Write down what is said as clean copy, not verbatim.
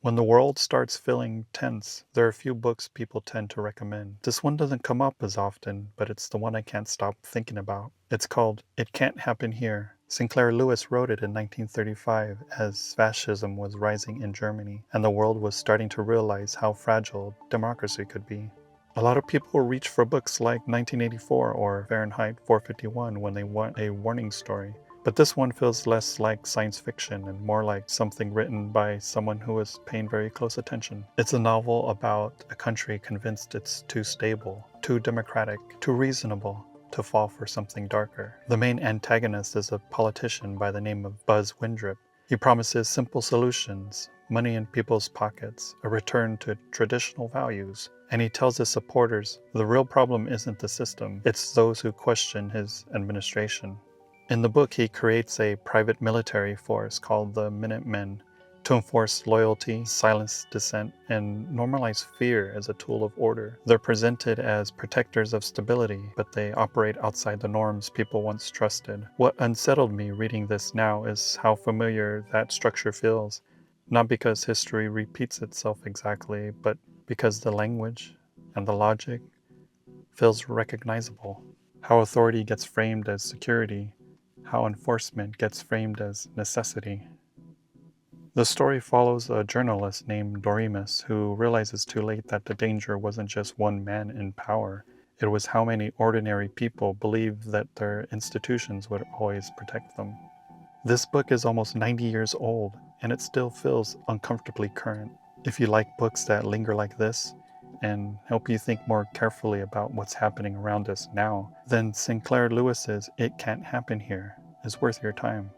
When the world starts feeling tense, there are a few books people tend to recommend. This one doesn't come up as often, but it's the one I can't stop thinking about. It's called It Can't Happen Here. Sinclair Lewis wrote it in 1935 as fascism was rising in Germany, and the world was starting to realize how fragile democracy could be. A lot of people reach for books like 1984 or Fahrenheit 451 when they want a warning story. But this one feels less like science fiction and more like something written by someone who was paying very close attention. It's a novel about a country convinced it's too stable, too democratic, too reasonable to fall for something darker. The main antagonist is a politician by the name of Buzz Windrip. He promises simple solutions, money in people's pockets, a return to traditional values. And he tells his supporters the real problem isn't the system, it's those who question his administration. In the book, he creates a private military force called the Minutemen to enforce loyalty, silence dissent, and normalize fear as a tool of order. They're presented as protectors of stability, but they operate outside the norms people once trusted. What unsettled me reading this now is how familiar that structure feels, not because history repeats itself exactly, but because the language and the logic feels recognizable. How authority gets framed as security, how enforcement gets framed as necessity. The story follows a journalist named Doremus who realizes too late that the danger wasn't just one man in power. It was how many ordinary people believed that their institutions would always protect them. This book is almost 90 years old, and it still feels uncomfortably current. If you like books that linger like this, and help you think more carefully about what's happening around us now, then Sinclair Lewis's It Can't Happen Here is worth your time.